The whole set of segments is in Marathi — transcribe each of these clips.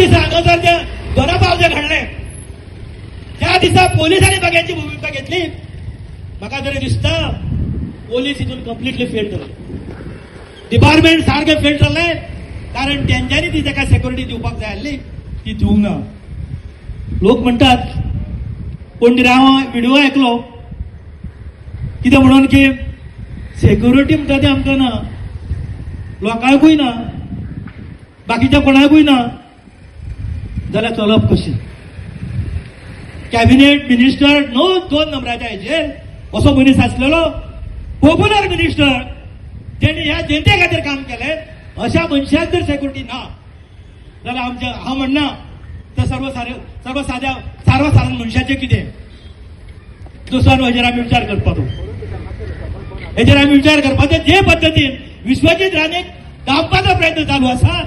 दिसा हांगा जर ते गरबाव जे घडले त्या दिसा पोलिसांनी बघ्याची भूमिका घेतली. म्हाका तरी दिसता पोलीस हितून कंप्लिटली फेल जाले, डिपार्टमेंट सारखे फेल जाले. कारण तेंच्यांनी ती ताका सेक्युरिटी दिवपाक जाय आसली ती दिवंक ना. लोक म्हणटात कोण तरी हांव व्हिडिओ आयकलो कितें म्हणून की सेक्युरिटी म्हणटा ती आमकां ना, लोकांकूय ना, बाकीच्या कोणाकूय ना, जाल्यार चलप कशें. कॅबिनेट मिनिस्टर नो 2 नंबराच्या हेजेर असो मनीस आसलेलो पॉप्युलर मिनिस्टर जेणे ह्या जनते खातीर काम केलें, अशा मनशाक जर सेक्युरिटी ना जाल्यार हांव म्हणना तर सर्वसाधारण मनशाचें कितें. दुसरो हेजेर आमी विचार करपाचो, हेजेर आमी विचार करपाचो. जे पद्दतीन विश्वजीत राणेक डांबपाचो प्रयत्न चालू आसा,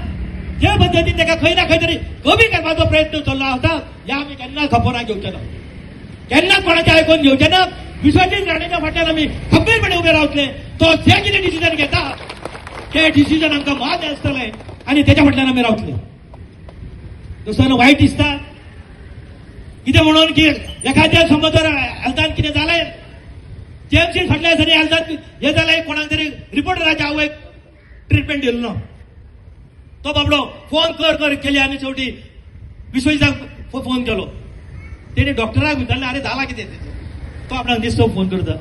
जे पद्दतीन ताका खंय ना खंय तरी कमी करपाचो प्रयत्न चालू आसा, हे आमी केन्नाच खबरां घेवचे ना, केन्नाच कोणाचें आयकून घेवचें ना. विश्वजीत राणेच्या फाटल्यान आमी खंबीरपणे उबे रावतले. तो जे कितें डिसिजन घेता ते डिसिजन आमकां मान्य आसतलें आनी तेच्या फाटल्यान आमी रावतले. दुसऱ्यान वायट दिसता कितें म्हणून की एखाद्या समज जर हेल्थान कितें जालें, जेएमसी फाटल्या दिसांनी हेल्थान हें जालें, कोणाक तरी रिपोर्टराच्या आवयक ट्रिटमेंट दिलो ना, तो बाबडो फोन कर केली आनी शेवटी विश्वजीताक फोन केलो. तेणी डॉक्टराक विचारलें अरे जाला कितें, तो आपणाक दिसतो फोन करता.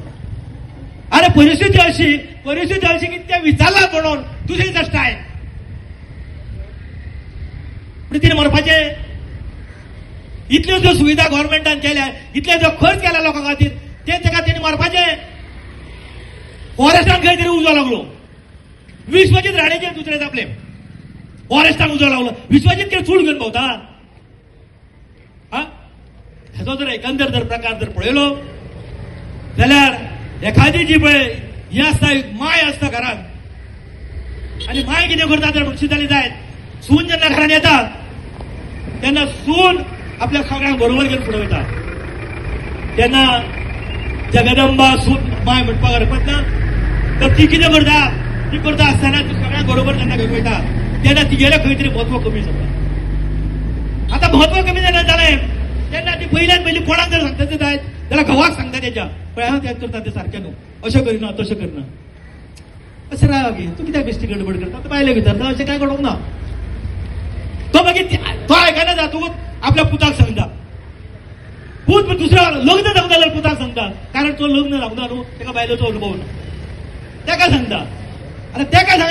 अरे परिस्थिती अशी की ते विचारला म्हणून दुसरी गोष्ट आहे. पण तिने मरपाचें. इतल्यो ज्यो सुविधा गव्हर्नमेंटान केल्या, इतले जो खर्च केला लोकां खातीर, ते ताका तेणी मरपाचें. फॉरेस्टान खंय तरी उजो लागलो, विश्वजीत राणेचेर दुसरे जापले, फॉरेस्टान उजो लागलो. विश्वजीत कितें चूड घेवन भोंवता. हेचो जर एकंदर जर प्रकार जर पळयलो जाल्यार एखादी जी पळय ही आसता, माय आसता घरांत, आनी माय कितें करता तर म्हणशी जाली जायत, सून जेन्ना घरांत येता तेन्ना सून आपल्या सगळ्यांक बरोबर घेवन फुडें वयता. तेन्ना जगदंबा सून माय म्हणपाक हरकत ना. तर ती कितें करता, ती करता आसतना ती सगळ्यांक बरोबर जेन्ना घेवन वयता तेन्ना तिगेलें खंय तरी म्हत्व कमी जाता. आतां म्हत्व कमी जालें तेन्ना ती पयली कोणाक जर सांगता ते जायत जाल्यार घोवाक सांगता तेच्या, पळय हांव तें करता तें सारकें न्हू, अशें करिना तशें करना. अशें राव गे, तूं कित्याक बेश्टी गडबड करता, तो बायले विचारता अशें कांय कळोंक ना. तो मागीर तो आयकना जातूच आपल्या पुताक सांगता. पूत दुसऱ्या लग्न जावंक जाल्यार पुताक सांगता, कारण तो लग्न जावंक ना न्हू, ताका बायलेचो अनुभव ना, ताका सांगता. आतां ताका सांगता